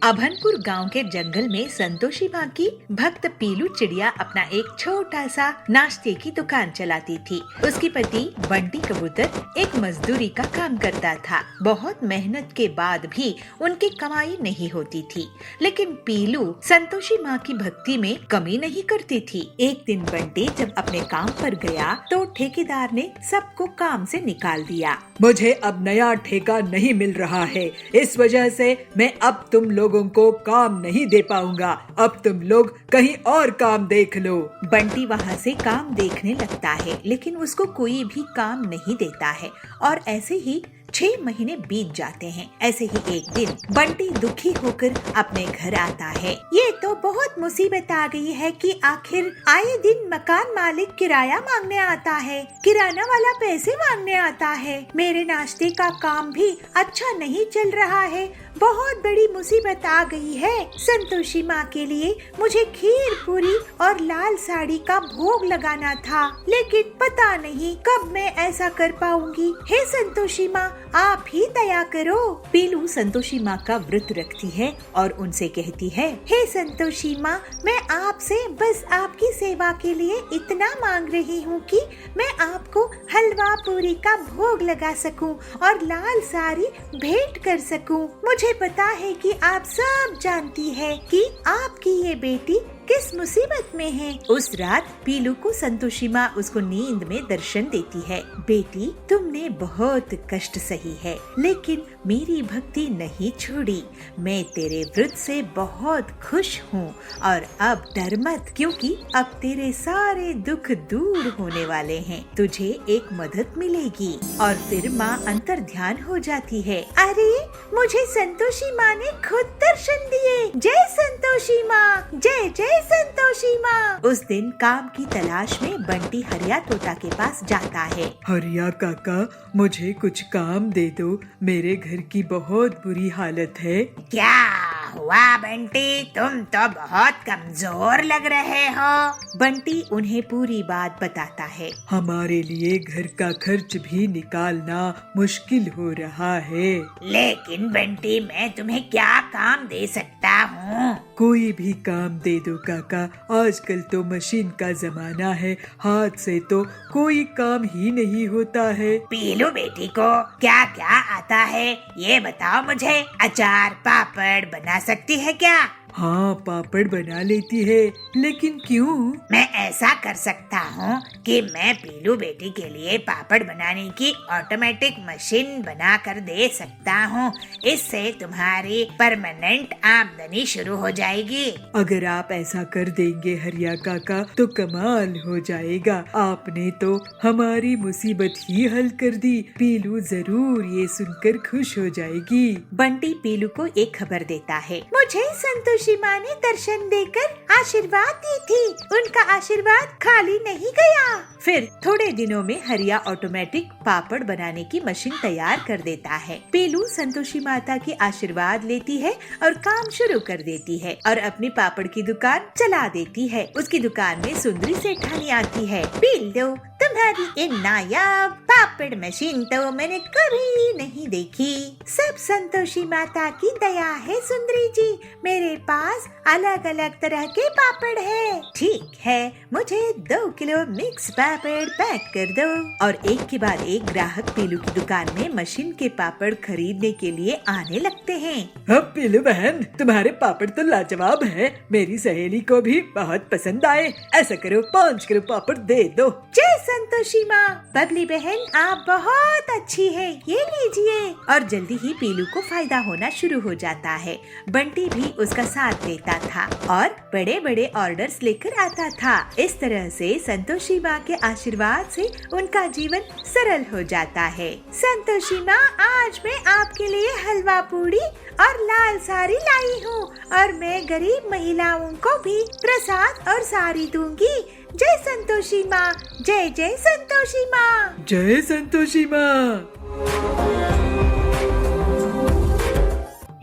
अभनपुर गांव के जंगल में संतोषी माँ की भक्त पीलू चिड़िया अपना एक छोटा सा नाश्ते की दुकान चलाती थी। उसके पति बंटी कबूतर एक मजदूरी का काम करता था। बहुत मेहनत के बाद भी उनकी कमाई नहीं होती थी, लेकिन पीलू संतोषी माँ की भक्ति में कमी नहीं करती थी। एक दिन बंटी जब अपने काम पर गया तो ठेकेदार ने सबको काम से निकाल दिया। मुझे अब नया ठेका नहीं मिल रहा है, इस वजह से मैं अब तुम लोगों को काम नहीं दे पाऊंगा। अब तुम लोग कहीं और काम देख लो। बंटी वहाँ से काम देखने लगता है, लेकिन उसको कोई भी काम नहीं देता है और ऐसे ही 6 महीने बीत जाते हैं। ऐसे ही एक दिन बंटी दुखी होकर अपने घर आता है। ये तो बहुत मुसीबत आ गई है कि आखिर आए दिन मकान मालिक किराया मांगने आता है, किराना वाला पैसे मांगने आता है। मेरे नाश्ते का काम भी अच्छा नहीं चल रहा है। बहुत बड़ी मुसीबत आ गई है। संतोषी माँ के लिए मुझे खीर पूरी और लाल साड़ी का भोग लगाना था, लेकिन पता नहीं कब मैं ऐसा कर पाऊंगी। हे संतोषी माँ, आप ही दया करो। पीलू संतोषी माँ का व्रत रखती है और उनसे कहती है, हे संतोषी माँ, मैं आपसे बस आपकी सेवा के लिए इतना मांग रही हूँ कि मैं आपको हलवा पूरी का भोग लगा सकूं और लाल साड़ी भेंट कर सकूं। मुझे पता है कि आप सब जानती है कि आपकी ये बेटी किस मुसीबत में है। उस रात पीलू को संतोषी माँ उसको नींद में दर्शन देती है। बेटी, तुमने बहुत कष्ट सही है, लेकिन मेरी भक्ति नहीं छोड़ी। मैं तेरे व्रत से बहुत खुश हूँ और अब डर मत, क्योंकि अब तेरे सारे दुख दूर होने वाले हैं। तुझे एक मदद मिलेगी। और फिर माँ अंतर ध्यान हो जाती है। अरे, मुझे संतोषी माँ ने खुद दर्शन दिए। जय संतोषी माँ, जय जय संतोषी माँ। उस दिन काम की तलाश में बंटी हरिया तोता के पास जाता है। हरिया काका, मुझे कुछ काम दे दो, मेरे घर की बहुत बुरी हालत है। क्या हुआ बंटी, तुम तो बहुत कमजोर लग रहे हो। बंटी उन्हें पूरी बात बताता है। हमारे लिए घर का खर्च भी निकालना मुश्किल हो रहा है। लेकिन बंटी, मैं तुम्हें क्या काम दे सकता हूँ? कोई भी काम दे दो काका, आजकल तो मशीन का जमाना है, हाथ से तो कोई काम ही नहीं होता है। पीलू बेटी को क्या क्या आता है ये बताओ मुझे। अचार पापड़ बना सकती है क्या? हाँ, पापड़ बना लेती है, लेकिन क्यों? मैं ऐसा कर सकता हूँ कि मैं पीलू बेटी के लिए पापड़ बनाने की ऑटोमेटिक मशीन बना कर दे सकता हूँ। इससे तुम्हारी परमानेंट आमदनी शुरू हो जाएगी। अगर आप ऐसा कर देंगे हरिया काका तो कमाल हो जाएगा। आपने तो हमारी मुसीबत ही हल कर दी। पीलू जरूर ये सुनकर खुश हो जाएगी। बंटी पीलू को एक खबर देता है। मुझे संतोषी माँ ने दर्शन देकर आशीर्वाद दी थी। उनका आशीर्वाद खाली नहीं गया। फिर थोड़े दिनों में हरिया ऑटोमेटिक पापड़ बनाने की मशीन तैयार कर देता है। पीलू संतोषी माता की आशीर्वाद लेती है और काम शुरू कर देती है और अपनी पापड़ की दुकान चला देती है। उसकी दुकान में सुंदरी सेठानी आती है। पीलू, तुम्हारी ये नायाब पापड़ मशीन तो मैंने कभी नहीं देखी। सब संतोषी माता की दया है सुंदरी जी। मेरे पास अलग अलग तरह के पापड़ है। ठीक है, मुझे 2 किलो मिक्स पापड़ पैक कर दो। और एक के बाद एक ग्राहक पीलू की दुकान में मशीन के पापड़ खरीदने के लिए आने लगते हैं। अब पीलू बहन, तुम्हारे पापड़ तो लाजवाब है। मेरी सहेली को भी बहुत पसंद आए। ऐसा करो, 5 किलो पापड़ दे दो। जय संतोषी माँ। बबली बहन, आप बहुत अच्छी है, ये लीजिए। और जल्दी ही पीलू को फायदा होना शुरू हो जाता है। बंटी भी उसका साथ देता था और बड़े बड़े ऑर्डर्स लेकर आता था। इस तरह से संतोषी माँ के आशीर्वाद से उनका जीवन सरल हो जाता है। संतोषी माँ, आज मैं आपके लिए हलवा पूरी और लाल साड़ी लाई हूँ और मैं गरीब महिलाओं को भी प्रसाद और साड़ी दूंगी। जय संतोषी माँ, जय जय संतोषी माँ। जय संतोषी माँ।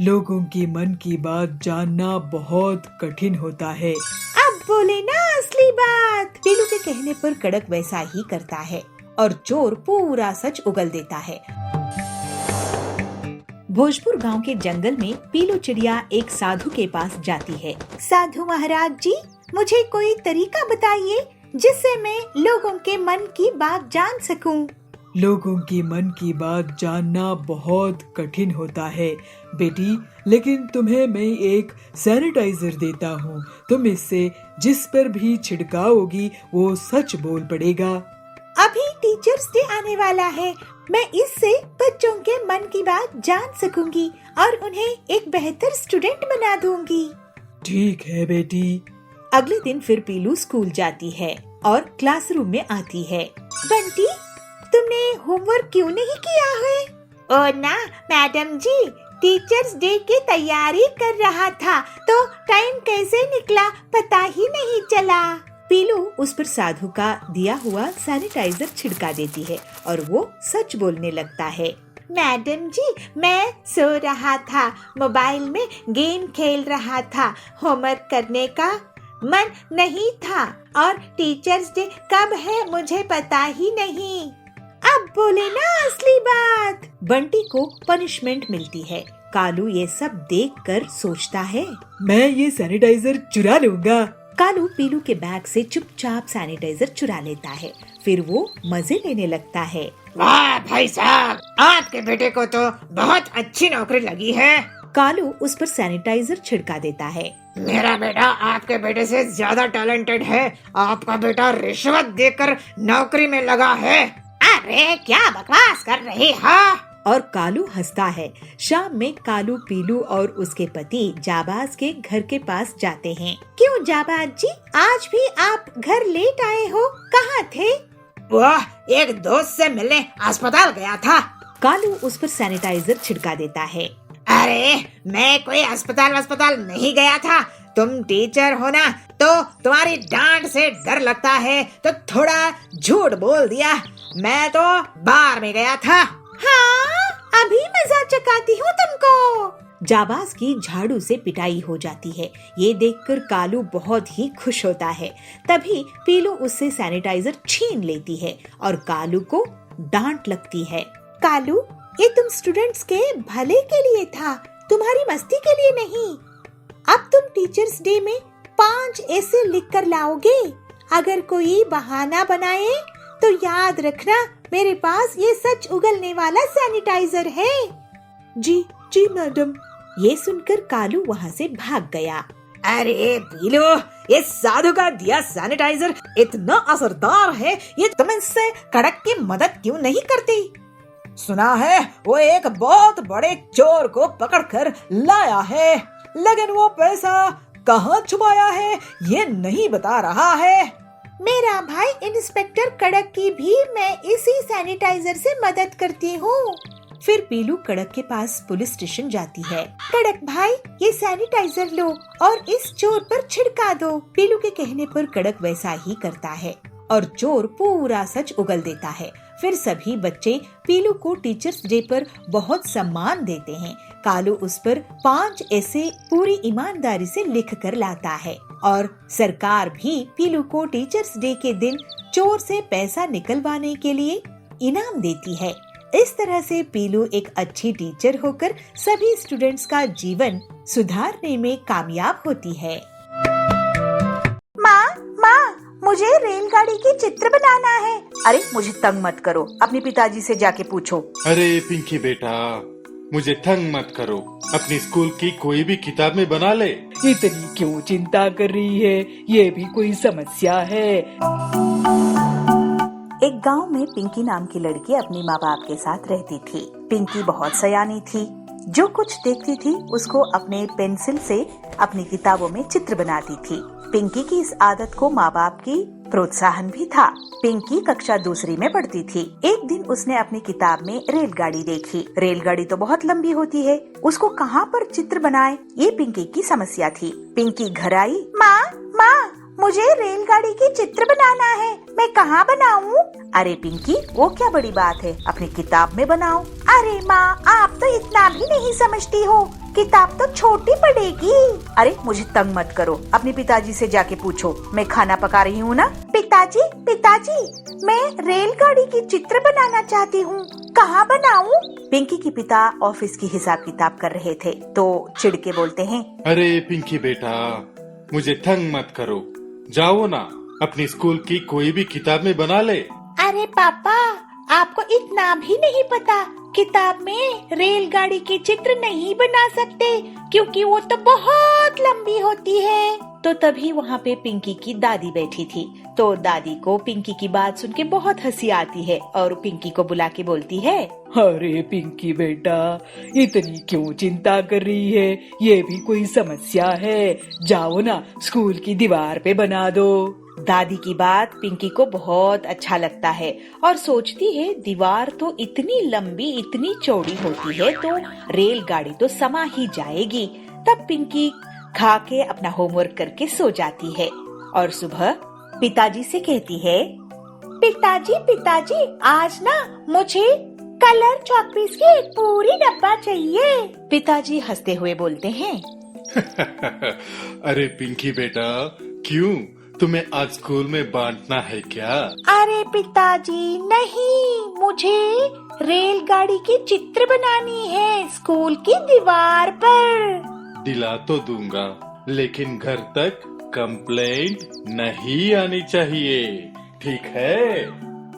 लोगों की मन की बात जानना बहुत कठिन होता है। अब बोले ना असली बात। पीलू के कहने पर कड़क वैसा ही करता है और चोर पूरा सच उगल देता है। भोजपुर गांव के जंगल में पीलू चिड़िया एक साधु के पास जाती है। साधु महाराज जी, मुझे कोई तरीका बताइए जिससे मैं लोगों के मन की बात जान सकूं। लोगों की मन की बात जानना बहुत कठिन होता है बेटी, लेकिन तुम्हें मैं एक सैनिटाइजर देता हूँ। तुम इससे जिस पर भी छिड़काओगी वो सच बोल पड़ेगा। अभी टीचर्स डे आने वाला है, मैं इससे बच्चों के मन की बात जान सकूंगी और उन्हें एक बेहतर स्टूडेंट बना दूंगी। ठीक है बेटी। अगले दिन फिर पीलू स्कूल जाती है और क्लासरूम में आती है। बंटी, तुमने होमवर्क क्यों नहीं किया है? ओ ना मैडम जी, टीचर्स डे की तैयारी कर रहा था तो टाइम कैसे निकला पता ही नहीं चला। पीलू उस पर साधु का दिया हुआ सैनिटाइजर छिड़का देती है और वो सच बोलने लगता है। मैडम जी, मैं सो रहा था, मोबाइल में गेम खेल रहा था, होमवर्क करने का मन नहीं था और टीचर्स डे कब है मुझे पता ही नहीं। अब बोले ना असली बात। बंटी को पनिशमेंट मिलती है। कालू ये सब देखकर सोचता है, मैं ये सैनिटाइजर चुरा लूंगा। कालू पीलू के बैग से चुपचाप सैनिटाइजर चुरा लेता है। फिर वो मजे लेने लगता है। वाह भाई साहब, आपके बेटे को तो बहुत अच्छी नौकरी लगी है। कालू उस पर सैनिटाइजर छिड़का देता है। मेरा बेटा आपके बेटे से ज्यादा टैलेंटेड है। आपका बेटा रिश्वत देकर नौकरी में लगा है। अरे क्या बकवास कर रही हो? और कालू हंसता है। शाम में कालू पीलू और उसके पति जाबाज के घर के पास जाते हैं। क्यों जाबाज जी, आज भी आप घर लेट आए हो? कहाँ थे? वह एक दोस्त से मिलने अस्पताल गया था। कालू उस पर सैनिटाइजर छिड़का देता है। अरे मैं कोई अस्पताल नहीं गया था। तुम टीचर हो ना, तो तुम्हारी डांट से डर लगता है तो थोड़ा झूठ बोल दिया। मैं तो बार में गया था। हाँ, अभी मजाक चकाती हूँ तुमको। जाबाज की झाड़ू से पिटाई हो जाती है। ये देखकर कालू बहुत ही खुश होता है। तभी पीलू उससे सैनिटाइजर छीन लेती है और कालू को डांट लगती है। कालू, ये तुम स्टूडेंट्स के भले के लिए था, तुम्हारी मस्ती के लिए नहीं। अब तुम टीचर्स डे में 5 ऐसे लिख कर लाओगे। अगर कोई बहाना बनाए तो याद रखना, मेरे पास ये सच उगलने वाला सैनिटाइजर है। जी जी मैडम। ये सुनकर कालू वहाँ से भाग गया। अरे पीलू, ये साधु का दिया सैनिटाइजर इतना असरदार है, ये तुम इससे कड़क की मदद क्यों नहीं करती? सुना है वो एक बहुत बड़े चोर को पकड़कर लाया है, लेकिन वो पैसा कहाँ छुपाया है ये नहीं बता रहा है। मेरा भाई इंस्पेक्टर कड़क की भी मैं इसी सैनिटाइजर से मदद करती हूँ। फिर पीलू कड़क के पास पुलिस स्टेशन जाती है। कड़क भाई, ये सैनिटाइजर लो और इस चोर पर छिड़का दो। पीलू के कहने पर कड़क वैसा ही करता है और चोर पूरा सच उगल देता है। फिर सभी बच्चे पीलू को टीचर्स डे पर बहुत सम्मान देते हैं। कालू उस पर 5 ऐसे पूरी ईमानदारी से लिख कर लाता है और सरकार भी पीलू को टीचर्स डे के दिन चोर से पैसा निकलवाने के लिए इनाम देती है। इस तरह से पीलू एक अच्छी टीचर होकर सभी स्टूडेंट्स का जीवन सुधारने में कामयाब होती है। माँ, मुझे रेलगाड़ी की चित्र बनाना है। अरे मुझे तंग मत करो, अपने पिताजी से जाके पूछो। अरे पिंकी बेटा, मुझे तंग मत करो, अपनी स्कूल की कोई भी किताब में बना ले। इतनी क्यों चिंता कर रही है? ये भी कोई समस्या है? एक गांव में पिंकी नाम की लड़की अपने माँ बाप के साथ रहती थी। पिंकी बहुत सयानी थी। जो कुछ देखती थी उसको अपने पेंसिल से अपनी किताबों में चित्र बनाती थी। पिंकी की इस आदत को माँ बाप की प्रोत्साहन भी था। पिंकी कक्षा 2 में पढ़ती थी। एक दिन उसने अपनी किताब में रेलगाड़ी देखी। रेलगाड़ी तो बहुत लंबी होती है, उसको कहाँ पर चित्र बनाए, ये पिंकी की समस्या थी। पिंकी घर आई। माँ, मुझे रेलगाड़ी की चित्र बनाना है, मैं कहाँ बनाऊँ? अरे पिंकी, वो क्या बड़ी बात है, अपनी किताब में बनाओ। अरे माँ, आप तो इतना भी नहीं समझती हो, किताब तो छोटी पड़ेगी। अरे मुझे तंग मत करो, अपने पिताजी से जाके पूछो, मैं खाना पका रही हूँ ना। पिताजी, मैं रेलगाड़ी की चित्र बनाना चाहती हूँ, कहाँ बनाऊँ? पिंकी के पिता ऑफिस की हिसाब किताब कर रहे थे तो चिढ़ के बोलते हैं, अरे पिंकी बेटा, मुझे तंग मत करो, जाओ ना, अपनी स्कूल की कोई भी किताब में बना ले। अरे पापा, आपको इतना भी नहीं पता, किताब में रेलगाड़ी के चित्र नहीं बना सकते क्योंकि वो तो बहुत लंबी होती है। तो तभी वहाँ पे पिंकी की दादी बैठी थी। तो दादी को पिंकी की बात सुन के बहुत हंसी आती है और पिंकी को बुला के बोलती है, अरे पिंकी बेटा, इतनी क्यों चिंता कर रही है? ये भी कोई समस्या है? जाओ ना, स्कूल की दीवार पे बना दो। दादी की बात पिंकी को बहुत अच्छा लगता है और सोचती है दीवार तो इतनी लंबी इतनी चौड़ी होती है तो रेलगाड़ी तो समा ही जाएगी। तब पिंकी खा के अपना होमवर्क करके सो जाती है और सुबह पिताजी से कहती है, पिताजी आज ना मुझे कलर चॉकपीस की एक पूरी डब्बा चाहिए। पिताजी हंसते हुए बोलते हैं, अरे पिंकी बेटा, क्यों, तुम्हें आज स्कूल में बांटना है क्या? अरे पिताजी नहीं, मुझे रेलगाड़ी की चित्र बनानी है स्कूल की दीवार पर। दिला तो दूंगा, लेकिन घर तक कंप्लेंट नहीं आनी चाहिए, ठीक है?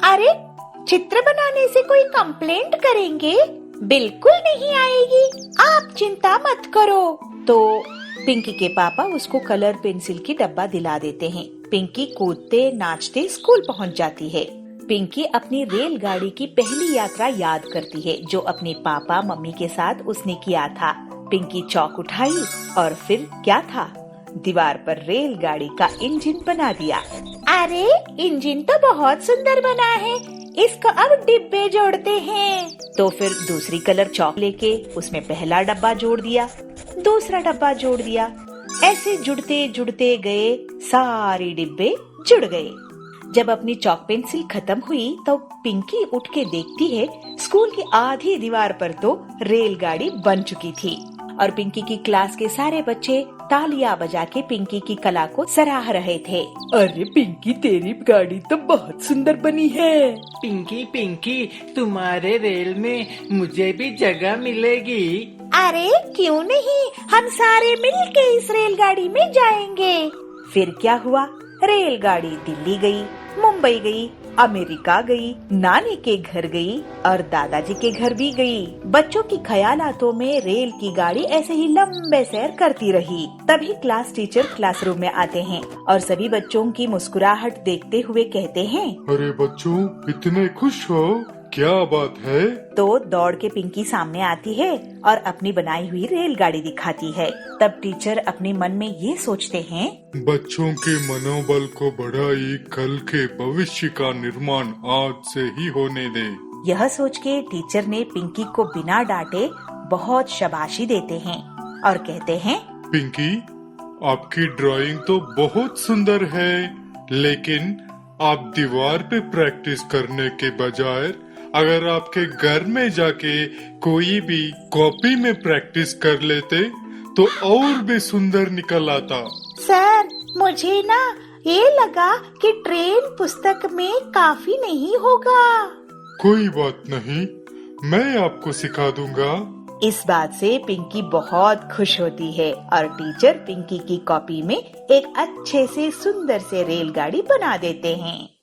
अरे चित्र बनाने से कोई कंप्लेंट करेंगे? बिल्कुल नहीं आएगी, आप चिंता मत करो। तो पिंकी के पापा उसको कलर पेंसिल की डब्बा दिला देते हैं। पिंकी कूदते नाचते स्कूल पहुंच जाती है। पिंकी अपनी रेलगाड़ी की पहली यात्रा याद करती है जो अपने पापा मम्मी के साथ उसने किया था। पिंकी चौक उठाई और फिर क्या था, दीवार पर रेलगाड़ी का इंजन बना दिया। अरे इंजन तो बहुत सुंदर बना है, इसको अब डिब्बे जोड़ते हैं। तो फिर दूसरी कलर चौक लेके उसमें पहला डब्बा जोड़ दिया, दूसरा डब्बा जोड़ दिया। ऐसे जुड़ते जुड़ते गए, सारे डिब्बे जुड़ गए। जब अपनी चौक पेंसिल खत्म हुई तो पिंकी उठ के देखती है स्कूल की आधी दीवार पर तो रेलगाड़ी बन चुकी थी और पिंकी की क्लास के सारे बच्चे तालियां बजा के पिंकी की कला को सराह रहे थे। अरे पिंकी, तेरी गाड़ी तो बहुत सुंदर बनी है। पिंकी, तुम्हारे रेल में मुझे भी जगह मिलेगी? अरे क्यों नहीं, हम सारे मिलके इस रेलगाड़ी में जाएंगे। फिर क्या हुआ, रेलगाड़ी दिल्ली गई, मुंबई गई, अमेरिका गई, नानी के घर गई और दादाजी के घर भी गई। बच्चों की ख्यालातों में रेल की गाड़ी ऐसे ही लंबे सैर करती रही। तभी क्लास टीचर क्लासरूम में आते हैं और सभी बच्चों की मुस्कुराहट देखते हुए कहते हैं, अरे बच्चों, इतने खुश हो, क्या बात है? तो दौड़ के पिंकी सामने आती है और अपनी बनाई हुई रेलगाड़ी दिखाती है। तब टीचर अपने मन में ये सोचते हैं, बच्चों के मनोबल को बढ़ाई, कल के भविष्य का निर्माण आज से ही होने दे। यह सोच के टीचर ने पिंकी को बिना डांटे बहुत शाबाशी देते हैं और कहते हैं, पिंकी, आपकी ड्राइंग तो बहुत सुंदर है, लेकिन आप दीवार पे प्रैक्टिस करने के बजाय अगर आपके घर में जाके कोई भी कॉपी में प्रैक्टिस कर लेते तो और भी सुंदर निकल आता। सर, मुझे ना ये लगा कि ट्रेन पुस्तक में काफी नहीं होगा। कोई बात नहीं, मैं आपको सिखा दूंगा। इस बात से पिंकी बहुत खुश होती है और टीचर पिंकी की कॉपी में एक अच्छे से सुंदर से रेलगाड़ी बना देते हैं।